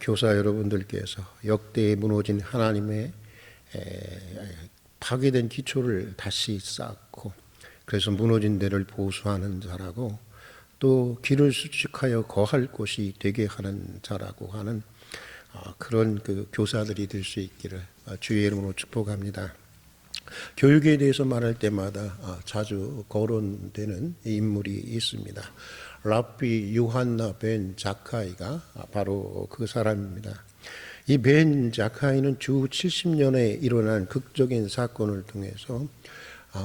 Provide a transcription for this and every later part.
교사 여러분들께서 역대에 무너진 하나님의 파괴된 기초를 다시 쌓고, 그래서 무너진 데를 보수하는 자라고, 또 길을 수축하여 거할 곳이 되게 하는 자라고 하는 그런 그 교사들이 될 수 있기를 주의 이름으로 축복합니다. 교육에 대해서 말할 때마다 자주 거론되는 인물이 있습니다. 랍비 요한나 벤 자카이가 바로 그 사람입니다. 이 벤 자카이는 주 70년에 일어난 극적인 사건을 통해서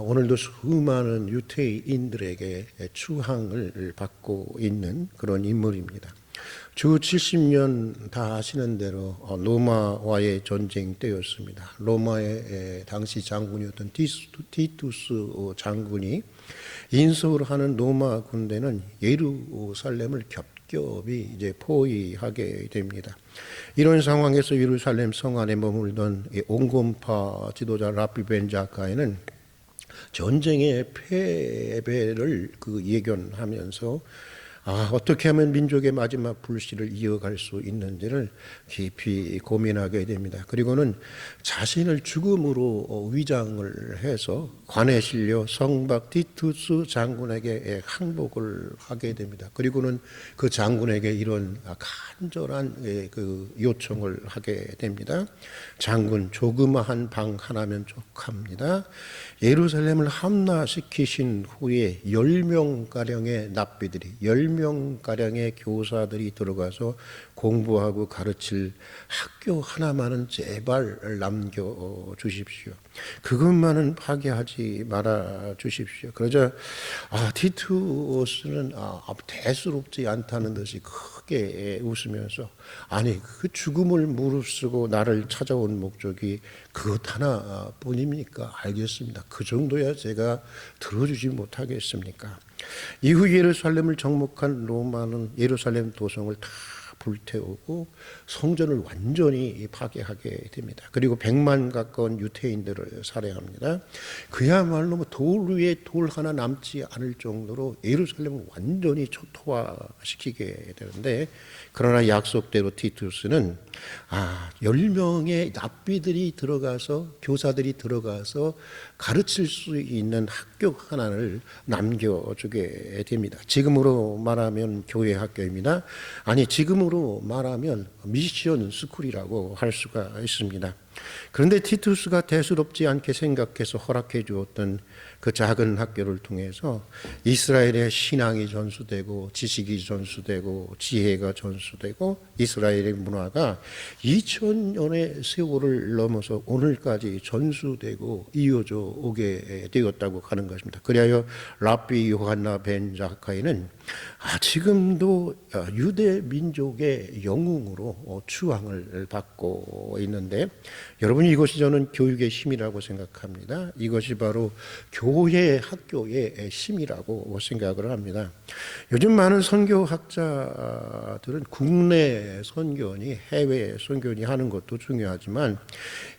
오늘도 수많은 유태인들에게 추앙을 받고 있는 그런 인물입니다. 주 70년 다 아시는 대로 로마와의 전쟁 때였습니다. 로마의 당시 장군이었던 티투스 장군이 인수를 하는 로마 군대는 예루살렘을 겹겹이 이제 포위하게 됩니다. 이런 상황에서 예루살렘 성 안에 머물던 온건파 지도자 랍비 벤 자카이는 전쟁의 패배를 예견하면서 어떻게 하면 민족의 마지막 불씨를 이어갈 수 있는지를 깊이 고민하게 됩니다. 그리고는 자신을 죽음으로 위장을 해서 관에 실려 성박 티투스 장군에게 항복을 하게 됩니다. 그리고는 그 장군에게 이런 간절한 그 요청을 하게 됩니다. 장군, 조그마한 방 하나면 족합니다. 예루살렘을 함락시키신 후에 10명가량의 납비들이 10명가량의 교사들이 들어가서 공부하고 가르칠 학교 하나만은 제발 남겨주십시오. 그것만은 파괴하지 말아 주십시오. 그러자 티투스는 대수롭지 않다는 듯이 크게 웃으면서, 아니 그 죽음을 무릅쓰고 나를 찾아온 목적이 그것 하나뿐입니까? 알겠습니다. 그 정도야 제가 들어주지 못하겠습니까? 이후 예루살렘을 정복한 로마는 예루살렘 도성을 다 불태우고 성전을 완전히 파괴하게 됩니다. 그리고 100만 가까운 유태인들을 살해합니다. 그야말로 돌 위에 돌 하나 남지 않을 정도로 예루살렘을 완전히 초토화시키게 되는데, 그러나 약속대로 티투스는 10명의 납비들이 들어가서, 교사들이 들어가서 가르칠 수 있는 학교 하나를 남겨주게 됩니다. 지금으로 말하면 교회 학교입니다. 아니, 지금으로 말하면 미션 스쿨이라고 할 수가 있습니다. 그런데 티투스가 대수롭지 않게 생각해서 허락해 주었던 그 작은 학교를 통해서 이스라엘의 신앙이 전수되고 지식이 전수되고 지혜가 전수되고 이스라엘의 문화가 2000년의 세월을 넘어서 오늘까지 전수되고 이어져 오게 되었다고 하는 것입니다. 그리하여 랍비 요한나 벤 자카이는 지금도 유대 민족의 영웅으로 추앙을 받고 있는데, 여러분, 이것이 저는 교육의 힘이라고 생각합니다. 이것이 바로 교회 학교의 힘이라고 생각을 합니다. 요즘 많은 선교학자들은 국내 선교니 해외 선교니 하는 것도 중요하지만,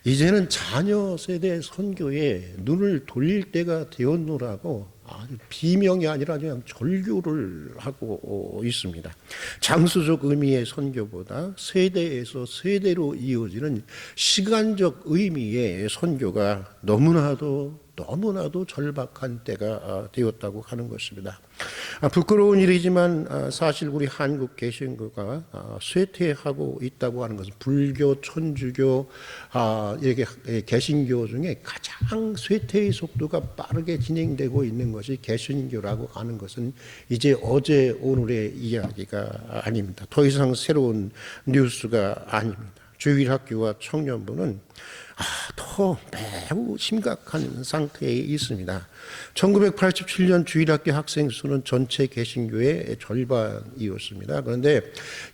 이제는 자녀 세대 선교에 눈을 돌릴 때가 되었노라고 비명이 아니라 그냥 절규를 하고 있습니다. 장수적 의미의 선교보다 세대에서 세대로 이어지는 시간적 의미의 선교가 너무나도 절박한 때가 되었다고 하는 것입니다. 부끄러운 일이지만 사실 우리 한국 개신교가 쇠퇴하고 있다고 하는 것은, 불교, 천주교, 이렇게 개신교 중에 가장 쇠퇴의 속도가 빠르게 진행되고 있는 것이 개신교라고 하는 것은 이제 어제 오늘의 이야기가 아닙니다. 더 이상 새로운 뉴스가 아닙니다. 주일학교와 청년부는 더 매우 심각한 상태에 있습니다. 1987년 주일학교 학생 수는 전체 개신교의 절반이었습니다. 그런데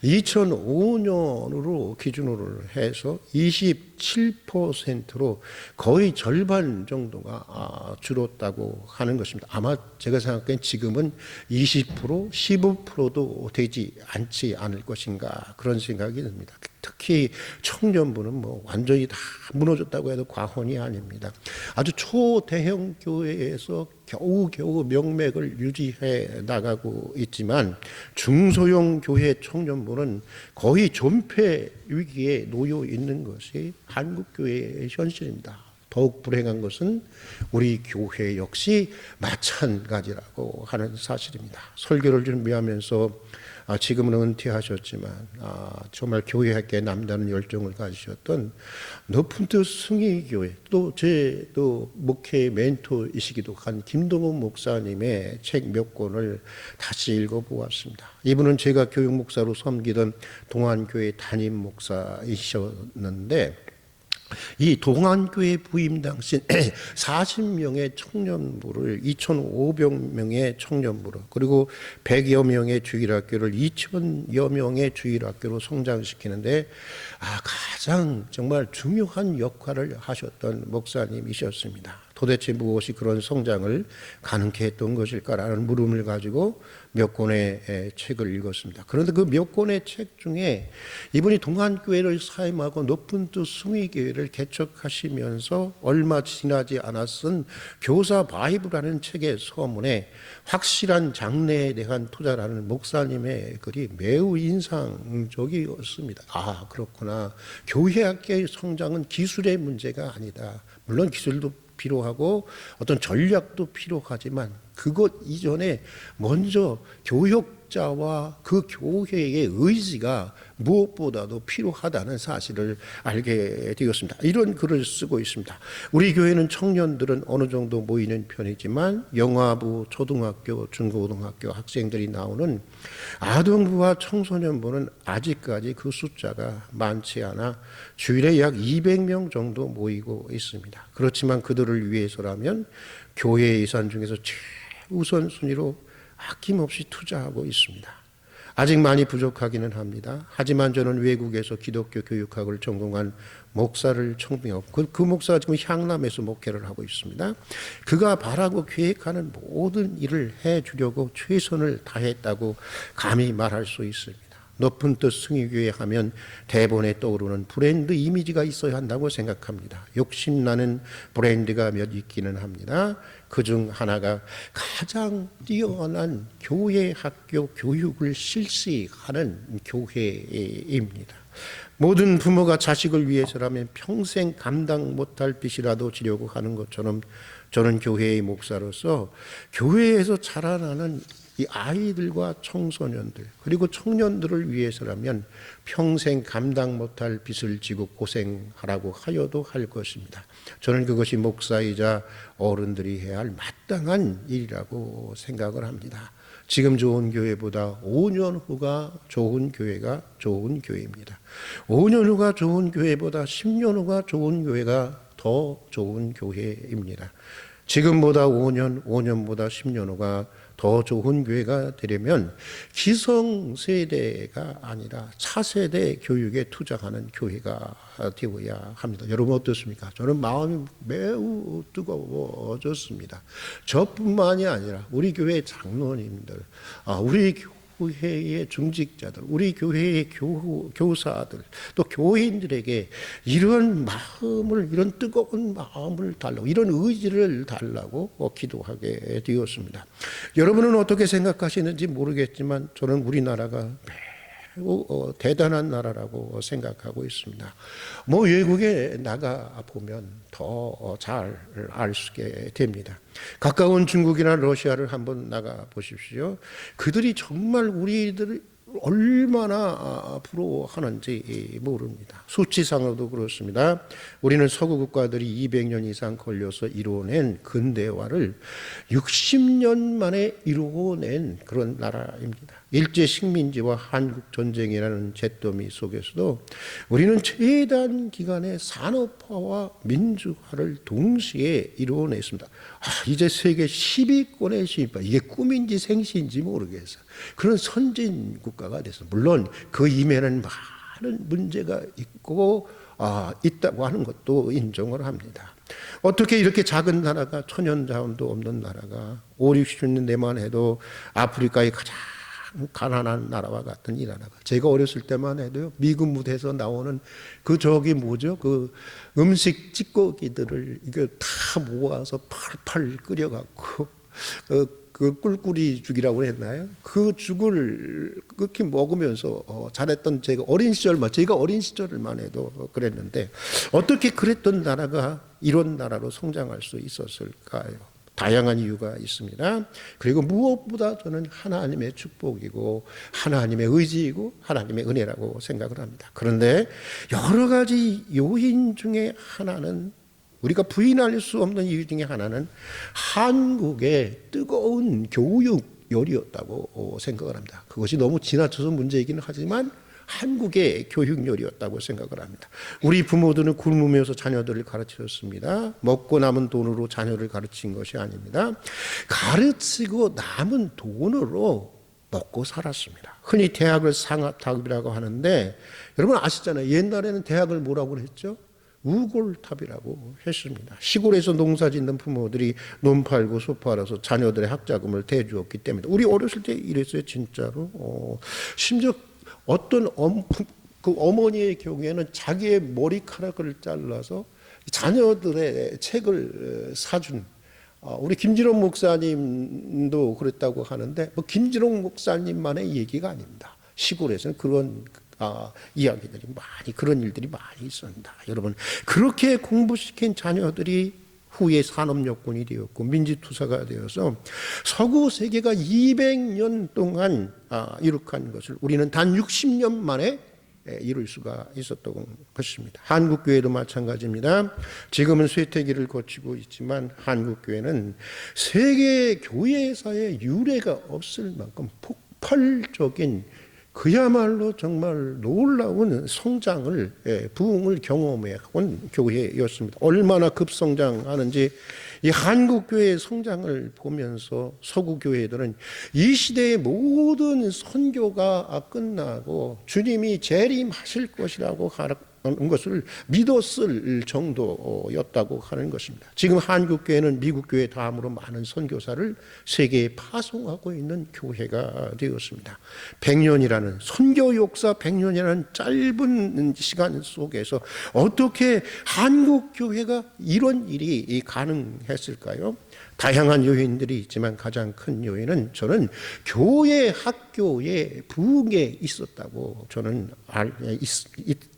2005년으로 기준으로 해서 27%로 거의 절반 정도가 줄었다고 하는 것입니다. 아마 제가 생각하기엔 지금은 20%, 15%도 되지 않지 않을 것인가, 그런 생각이 듭니다. 특히 청년부는 뭐 완전히 다 무너졌다고 해도 과언이 아닙니다. 아주 초대형 교회에서 겨우겨우 명맥을 유지해 나가고 있지만 중소형 교회 청년부는 거의 존폐 위기에 놓여 있는 것이 한국교회의 현실입니다. 더욱 불행한 것은 우리 교회 역시 마찬가지라고 하는 사실입니다. 설교를 준비하면서 지금은 은퇴하셨지만 정말 교회학교에 남다른 열정을 가지셨던 높은 뜻 승희교회 또 제 목회 멘토이시기도 한 김동원 목사님의 책 몇 권을 다시 읽어보았습니다. 이분은 제가 교육 목사로 섬기던 동안교회 담임 목사이셨는데 이 동안교회 부임 당시 40명의 청년부를 2,500명의 청년부로 그리고 100여 명의 주일학교를 2,000여 명의 주일학교로 성장시키는데 가장 정말 중요한 역할을 하셨던 목사님이셨습니다. 도대체 무엇이 그런 성장을 가능케 했던 것일까라는 물음을 가지고 몇 권의 책을 읽었습니다. 그런데 그 몇 권의 책 중에 이분이 동안교회를 사임하고 높은 뜻 숭의교회를 개척하시면서 얼마 지나지 않았은 교사 바이브라는 책의 서문에 확실한 장래에 대한 투자라는 목사님의 글이 매우 인상적이었습니다. 그렇구나. 교회학교의 성장은 기술의 문제가 아니다. 물론 기술도 필요하고 어떤 전략도 필요하지만 그것 이전에 먼저 교역자와 그 교회의 의지가 무엇보다도 필요하다는 사실을 알게 되었습니다. 이런 글을 쓰고 있습니다. 우리 교회는 청년들은 어느 정도 모이는 편이지만 영아부, 초등학교, 중고등학교 학생들이 나오는 아동부와 청소년부는 아직까지 그 숫자가 많지 않아 주일에 약 200명 정도 모이고 있습니다. 그렇지만 그들을 위해서라면 교회 예산 중에서 우선순위로 아낌없이 투자하고 있습니다. 아직 많이 부족하기는 합니다. 하지만 저는 외국에서 기독교 교육학을 전공한 목사를 청빙하고 그 목사가 지금 향남에서 목회를 하고 있습니다. 그가 바라고 계획하는 모든 일을 해주려고 최선을 다했다고 감히 말할 수 있습니다. 높은 뜻 승희교회 하면 대본에 떠오르는 브랜드 이미지가 있어야 한다고 생각합니다. 욕심나는 브랜드가 몇 있기는 합니다. 그중 하나가 가장 뛰어난 교회 학교 교육을 실시하는 교회입니다. 모든 부모가 자식을 위해서라면 평생 감당 못할 빚이라도 지려고 하는 것처럼 저는 교회의 목사로서 교회에서 자라나는 이 아이들과 청소년들 그리고 청년들을 위해서라면 평생 감당 못할 빚을 지고 고생하라고 하여도 할 것입니다. 저는 그것이 목사이자 어른들이 해야 할 마땅한 일이라고 생각을 합니다. 지금 좋은 교회보다 5년 후가 좋은 교회가 좋은 교회입니다. 5년 후가 좋은 교회보다 10년 후가 좋은 교회가 더 좋은 교회입니다. 지금보다 5년, 5년보다 10년 후가 더 좋은 교회가 되려면 기성세대가 아니라 차세대 교육에 투자하는 교회가 되어야 합니다. 여러분 어떻습니까? 저는 마음이 매우 뜨거워졌습니다. 저뿐만이 아니라 우리 교회 장로님들, 우리 교회의 중직자들, 우리 교회의 교사들, 또 교인들에게 이런 마음을, 이런 뜨거운 마음을 달라고, 이런 의지를 달라고 기도하게 되었습니다. 여러분은 어떻게 생각하시는지 모르겠지만 저는 우리나라가 매우 대단한 나라라고 생각하고 있습니다. 외국에 나가 보면 더 잘 알 수 있게 됩니다. 가까운 중국이나 러시아를 한번 나가 보십시오. 그들이 정말 우리들을 얼마나 부러워하는지 모릅니다. 수치상으로도 그렇습니다. 우리는 서구 국가들이 200년 이상 걸려서 이루어낸 근대화를 60년 만에 이루어낸 그런 나라입니다. 일제 식민지와 한국 전쟁이라는 잿더미 속에서도 우리는 최단 기간에 산업화와 민주화를 동시에 이루어냈습니다. 이제 세계 10위권에 진입한, 이게 꿈인지 생시인지 모르겠어요. 그런 선진 국가가 됐어요. 물론 그 이면에는 많은 문제가 있다고 하는 것도 인정을 합니다. 어떻게 이렇게 작은 나라가, 천연 자원도 없는 나라가 50, 60년 내만 해도 아프리카의 가장 가난한 나라와 같은 이 나라가. 제가 어렸을 때만 해도요, 미군 무대에서 나오는 그 저기 뭐죠? 그 음식 찌꺼기들을 이게 다 모아서 팔팔 끓여갖고 그 꿀꿀이 죽이라고 했나요? 그 죽을 그렇게 먹으면서 자랐던 제가 어린 시절만 해도 그랬는데, 어떻게 그랬던 나라가 이런 나라로 성장할 수 있었을까요? 다양한 이유가 있습니다. 그리고 무엇보다 저는 하나님의 축복이고 하나님의 의지이고 하나님의 은혜라고 생각을 합니다. 그런데 여러 가지 요인 중에 하나는, 우리가 부인할 수 없는 이유 중에 하나는 한국의 뜨거운 교육열이었다고 생각을 합니다. 그것이 너무 지나쳐서 문제이기는 하지만 한국의 교육열이었다고 생각을 합니다. 우리 부모들은 굶으면서 자녀들을 가르치셨습니다. 먹고 남은 돈으로 자녀를 가르친 것이 아닙니다. 가르치고 남은 돈으로 먹고 살았습니다. 흔히 대학을 상업탑이라고 하는데, 여러분 아시잖아요. 옛날에는 대학을 뭐라고 했죠? 우골탑이라고 했습니다. 시골에서 농사 짓는 부모들이 논 팔고 소 팔아서 자녀들의 학자금을 대주었기 때문에. 우리 어렸을 때 이랬어요, 진짜로. 심지어 어떤 그 어머니의 경우에는 자기의 머리카락을 잘라서 자녀들의 책을 사준, 우리 김진홍 목사님도 그랬다고 하는데, 뭐 김진홍 목사님만의 얘기가 아닙니다. 시골에서는 그런 이야기들이 많이, 그런 일들이 많이 있습니다. 여러분, 그렇게 공부시킨 자녀들이 후에 산업여군이 되었고 민지투사가 되어서 서구 세계가 200년 동안 이룩한 것을 우리는 단 60년 만에 이룰 수가 있었던 것입니다. 한국교회도 마찬가지입니다. 지금은 쇠퇴기를 거치고 있지만 한국교회는 세계 교회사의 유례가 없을 만큼 폭발적인, 그야말로 정말 놀라운 성장을, 부흥을 경험해 온 교회였습니다. 얼마나 급성장하는지 이 한국교회의 성장을 보면서 서구 교회들은 이 시대의 모든 선교가 끝나고 주님이 재림하실 것이라고 하는 것을 믿었을 정도였다고 하는 것입니다. 지금 한국교회는 미국교회 다음으로 많은 선교사를 세계에 파송하고 있는 교회가 되었습니다. 100년이라는 선교 역사, 100년이라는 짧은 시간 속에서 어떻게 한국교회가 이런 일이 가능했을까요? 다양한 요인들이 있지만 가장 큰 요인은 저는 교회 학교의 부흥에 있었다고 저는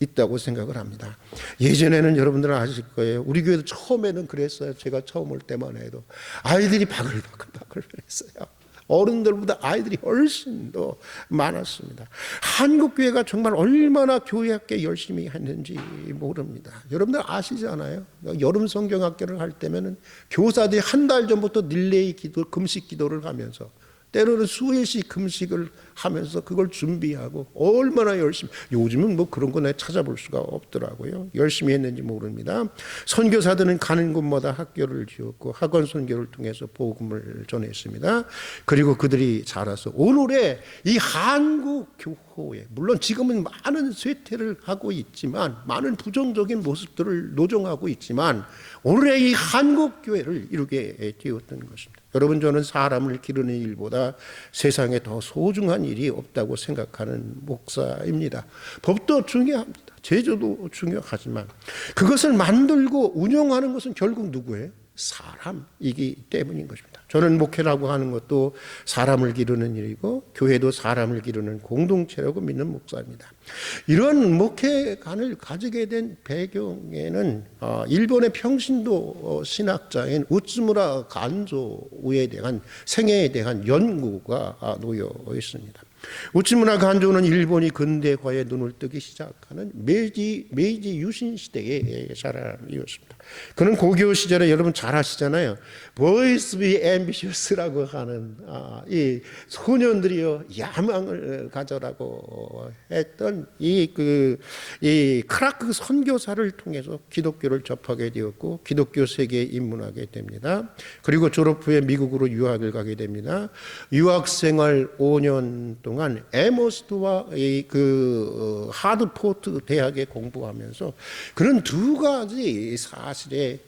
있다고 생각을 합니다. 예전에는 여러분들은 아실 거예요. 우리 교회도 처음에는 그랬어요. 제가 처음 올 때만 해도 아이들이 바글바글 했어요. 어른들보다 아이들이 훨씬 더 많았습니다. 한국교회가 정말 얼마나 교회학교 열심히 했는지 모릅니다. 여러분들 아시잖아요. 여름 성경학교를 할 때면은 교사들이 한 달 전부터 릴레이 기도, 금식 기도를 하면서, 때로는 수일씩 금식을 하면서 그걸 준비하고 얼마나 열심히, 요즘은 뭐 그런 거 내가 찾아볼 수가 없더라고요. 열심히 했는지 모릅니다. 선교사들은 가는 곳마다 학교를 지었고 학원 선교를 통해서 복음을 전했습니다. 그리고 그들이 자라서 오늘의 이 한국 교회에, 물론 지금은 많은 쇠퇴를 하고 있지만, 많은 부정적인 모습들을 노정하고 있지만, 오늘의 이 한국 교회를 이루게 되었던 것입니다. 여러분, 저는 사람을 기르는 일보다 세상에 더 소중한 일이 없다고 생각하는 목사입니다. 법도 중요합니다. 제도도 중요하지만 그것을 만들고 운영하는 것은 결국 누구예요? 사람이기 때문인 것입니다. 저는 목회라고 하는 것도 사람을 기르는 일이고 교회도 사람을 기르는 공동체라고 믿는 목사입니다. 이런 목회관을 가지게 된 배경에는 일본의 평신도 신학자인 우츠무라 간조에 대한 생애에 대한 연구가 놓여 있습니다. 우츠무라 간조는 일본이 근대화에 눈을 뜨기 시작하는 메이지 유신 시대의 사람이었습니다. 그는 고교 시절에 여러분 잘 아시잖아요. Boys be ambitious라고 하는 이 소년들이여 야망을 가져라고 했던 이 크라크 선교사를 통해서 기독교를 접하게 되었고 기독교 세계에 입문하게 됩니다. 그리고 졸업 후에 미국으로 유학을 가게 됩니다. 유학 생활 5년 동안 에머스트와 하드포트 대학에 공부하면서 그는 두 가지 사실 사실에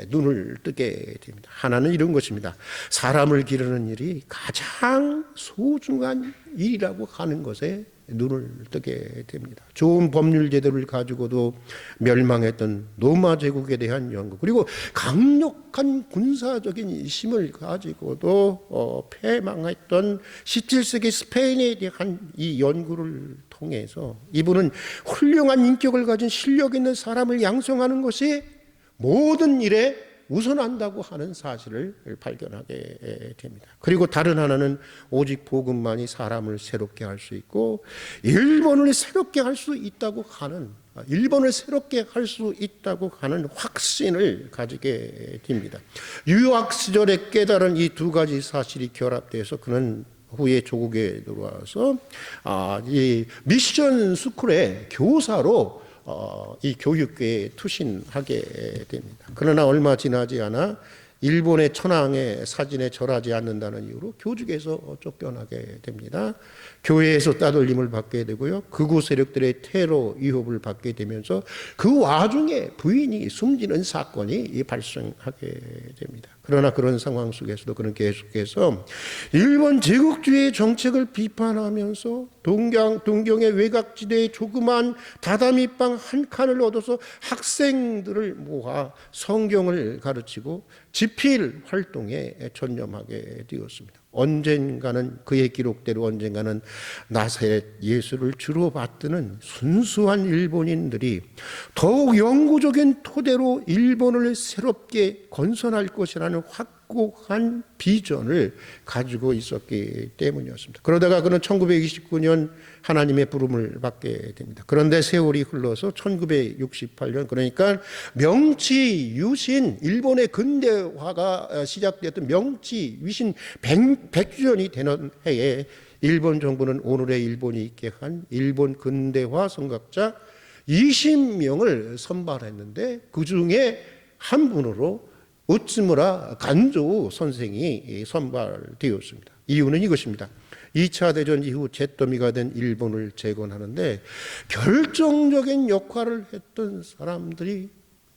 눈을 뜨게 됩니다. 하나는 이런 것입니다. 사람을 기르는 일이 가장 소중한 일이라고 하는 것에 눈을 뜨게 됩니다. 좋은 법률 제도를 가지고도 멸망했던 로마 제국에 대한 연구, 그리고 강력한 군사적인 힘을 가지고도 패망했던 17세기 스페인에 대한 이 연구를 통해서 이분은 훌륭한 인격을 가진 실력 있는 사람을 양성하는 것이 모든 일에 우선한다고 하는 사실을 발견하게 됩니다. 그리고 다른 하나는 오직 복음만이 사람을 새롭게 할 수 있고 일본을 새롭게 할 수 있다고 하는 확신을 가지게 됩니다. 유학 시절에 깨달은 이 두 가지 사실이 결합돼서 그는 후에 조국에 들어와서 이 미션 스쿨의 교사로 이 교육계에 투신하게 됩니다. 그러나 얼마 지나지 않아 일본의 천황의 사진에 절하지 않는다는 이유로 교직에서 쫓겨나게 됩니다. 교회에서 따돌림을 받게 되고요. 극우 세력들의 테러 위협을 받게 되면서 그 와중에 부인이 숨지는 사건이 발생하게 됩니다. 그러나 그런 상황 속에서도 그는 계속해서 일본 제국주의 정책을 비판하면서 동경의 외곽지대에 조그만 다다미방 한 칸을 얻어서 학생들을 모아 성경을 가르치고 집필 활동에 전념하게 되었습니다. 언젠가는 그의 기록대로 언젠가는 나사렛 예수를 주로 받드는 순수한 일본인들이 더욱 영구적인 토대로 일본을 새롭게 건설할 것이라는 확고한 비전을 가지고 있었기 때문이었습니다. 그러다가 그는 1929년 하나님의 부름을 받게 됩니다. 그런데 세월이 흘러서 1968년, 그러니까 명치 유신, 일본의 근대화가 시작되었던 명치 유신 100주년이 되는 해에 일본 정부는 오늘의 일본이 있게 한 일본 근대화 선각자 20명을 선발했는데 그 중에 한 분으로 우츠무라 간조 선생이 선발되었습니다. 이유는 이것입니다. 2차 대전 이후 잿더미가 된 일본을 재건하는데 결정적인 역할을 했던 사람들이,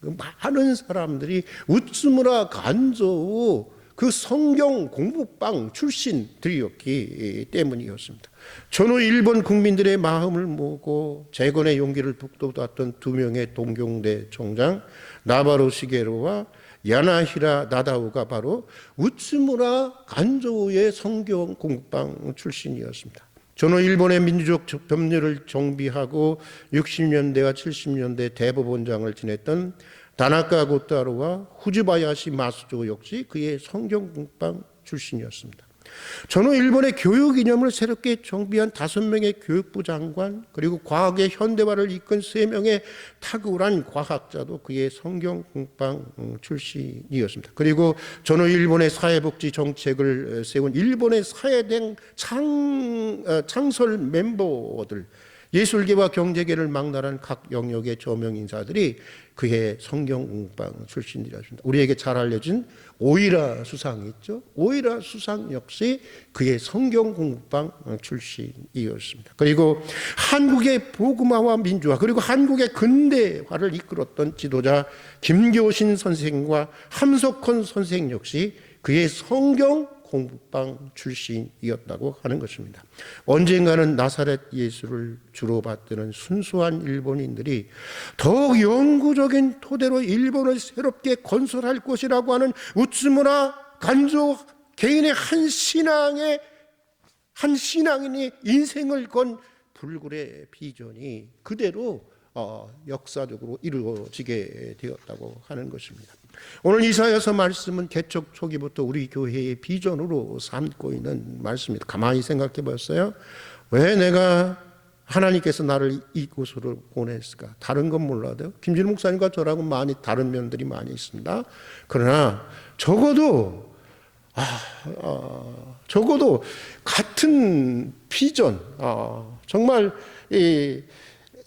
많은 사람들이 우츠무라 간조 그 성경 공부방 출신들이었기 때문이었습니다. 전후 일본 국민들의 마음을 모으고 재건의 용기를 북돋았던 두 명의 동경대 총장 나바로 시게로와 야나히라 나다오가 바로 우츠무라 간조의 성경 공부방 출신이었습니다. 전후 일본의 민주적 법률을 정비하고 60년대와 70년대 대법원장을 지냈던 다나카 고타로와 후지바야시 마스조 역시 그의 성경 공부방 출신이었습니다. 전후 일본의 교육 이념을 새롭게 정비한 5명의 교육부 장관, 그리고 과학의 현대화를 이끈 3명의 탁월한 과학자도 그의 성경 공부방 출신이었습니다. 그리고 전후 일본의 사회복지 정책을 세운 일본의 사회당 창설 멤버들, 예술계와 경제계를 막론한 각 영역의 저명 인사들이 그의 성경 공부방 출신이었습니다. 우리에게 잘 알려진 오이라 수상이 있죠. 오이라 수상 역시 그의 성경 공부방 출신이었습니다. 그리고 한국의 복음화와 민주화, 그리고 한국의 근대화를 이끌었던 지도자 김교신 선생과 함석헌 선생 역시 그의 성경 공부방 출신이었다고 하는 것입니다. 언젠가는 나사렛 예수를 주로 받드는 순수한 일본인들이 더욱 영구적인 토대로 일본을 새롭게 건설할 것이라고 하는 우츠무라 간조 개인의 한 신앙인이 인생을 건 불굴의 비전이 그대로 역사적으로 이루어지게 되었다고 하는 것입니다. 오늘 이사야서 말씀은 개척 초기부터 우리 교회의 비전으로 삼고 있는 말씀입니다. 가만히 생각해 봤어요? 왜 내가 하나님께서 나를 이곳으로 보냈을까? 다른 건 몰라도 김진우 목사님과 저라고 많이 다른 면들이 많이 있습니다. 그러나 적어도 같은 비전, 정말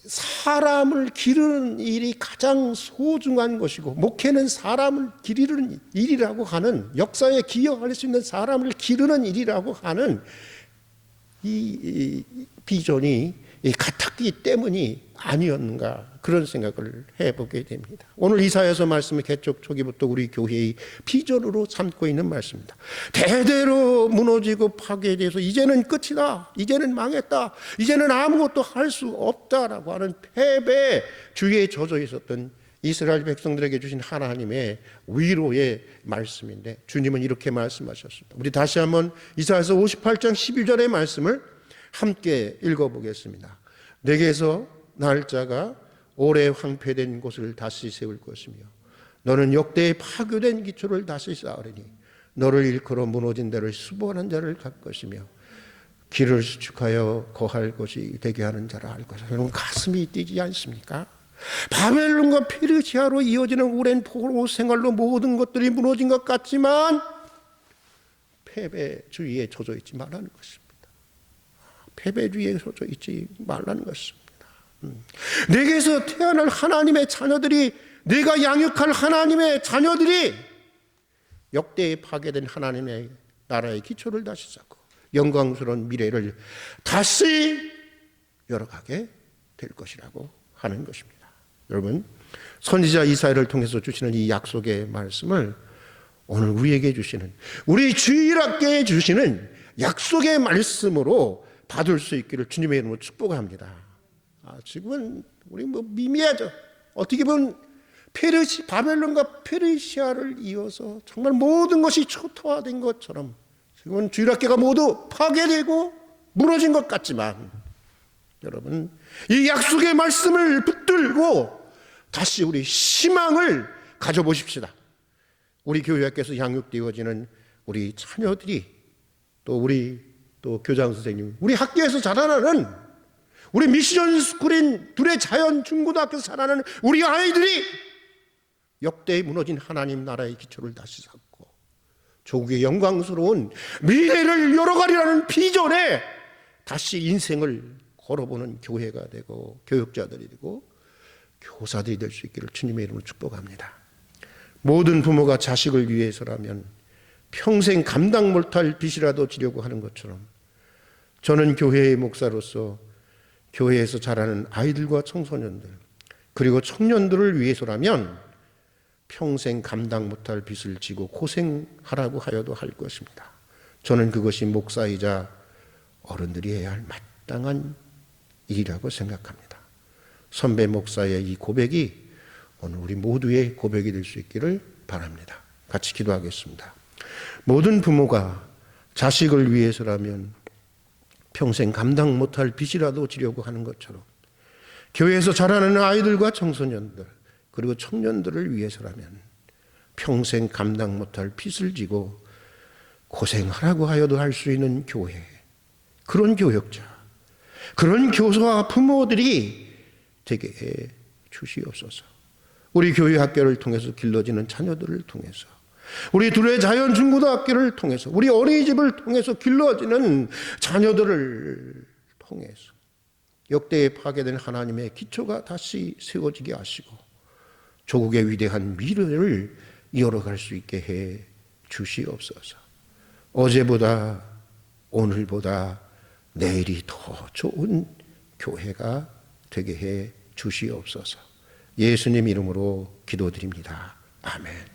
사람을 기르는 일이 가장 소중한 것이고, 목회는 사람을 기르는 일이라고 하는, 역사에 기여할 수 있는 사람을 기르는 일이라고 하는 이 비전이 이 같았기 때문이 아니었는가 그런 생각을 해보게 됩니다. 오늘 이사야서 말씀은 개척 초기부터 우리 교회의 비전으로 삼고 있는 말씀입니다. 대대로 무너지고 파괴돼서 이제는 끝이다, 이제는 망했다, 이제는 아무것도 할 수 없다라고 하는 패배 주의에 젖어 있었던 이스라엘 백성들에게 주신 하나님의 위로의 말씀인데, 주님은 이렇게 말씀하셨습니다. 우리 다시 한번 이사야서 58장 11절의 말씀을 함께 읽어보겠습니다. 내게서 날 자가 오래 황폐된 곳을 다시 세울 것이며 너는 역대의 파괴된 기초를 다시 쌓으리니 너를 일컬어 무너진 데를 수보하는 자를 갈 것이며 길을 수축하여 거할 곳이 되게 하는 자라 할 것이다. 여러분, 가슴이 뛰지 않습니까? 바벨론과 페르시아로 이어지는 오랜 포로 생활로 모든 것들이 무너진 것 같지만 패배주의에 젖어 있지 말라는 것입니다. 패배주의에 젖어 있지 말라는 것입니다. 내게서 태어날 하나님의 자녀들이, 내가 양육할 하나님의 자녀들이 역대에 파괴된 하나님의 나라의 기초를 다시 쌓고 영광스러운 미래를 다시 열어가게 될 것이라고 하는 것입니다. 여러분, 선지자 이사야를 통해서 주시는 이 약속의 말씀을 오늘 우리에게 주시는, 우리 주일학교에 주시는 약속의 말씀으로 받을 수 있기를 주님의 이름으로 축복합니다. 지금은 우리 미미하죠. 어떻게 보면 바벨론과 페르시아를 이어서 정말 모든 것이 초토화된 것처럼 지금은 주일학교가 모두 파괴되고 무너진 것 같지만, 여러분, 이 약속의 말씀을 붙들고 다시 우리 희망을 가져보십시다. 우리 교회학교에서 양육되어지는 우리 자녀들이, 또 우리 교장 선생님, 우리 학교에서 자라나는 우리 미션 스쿨인 둘의 자연 중고등학교에서 자라나는 우리 아이들이 역대에 무너진 하나님 나라의 기초를 다시 쌓고 조국의 영광스러운 미래를 열어가리라는 비전에 다시 인생을 걸어보는 교회가 되고 교육자들이 되고 교사들이 될 수 있기를 주님의 이름으로 축복합니다. 모든 부모가 자식을 위해서라면 평생 감당 못할 빚이라도 지려고 하는 것처럼, 저는 교회의 목사로서 교회에서 자라는 아이들과 청소년들 그리고 청년들을 위해서라면 평생 감당 못할 빚을 지고 고생하라고 하여도 할 것입니다. 저는 그것이 목사이자 어른들이 해야 할 마땅한 일이라고 생각합니다. 선배 목사의 이 고백이 오늘 우리 모두의 고백이 될 수 있기를 바랍니다. 같이 기도하겠습니다. 모든 부모가 자식을 위해서라면 평생 감당 못할 빚이라도 지려고 하는 것처럼 교회에서 자라나는 아이들과 청소년들 그리고 청년들을 위해서라면 평생 감당 못할 빚을 지고 고생하라고 하여도 할 수 있는 교회, 그런 교역자, 그런 교사와 부모들이 되게 해 주시옵소서. 우리 교회 학교를 통해서 길러지는 자녀들을 통해서, 우리 둘의 자연 중고등학교를 통해서, 우리 어린이집을 통해서 길러지는 자녀들을 통해서 역대에 파괴된 하나님의 기초가 다시 세워지게 하시고 조국의 위대한 미래를 이어갈 수 있게 해 주시옵소서. 어제보다 오늘보다 내일이 더 좋은 교회가 되게 해 주시옵소서. 예수님 이름으로 기도드립니다. 아멘.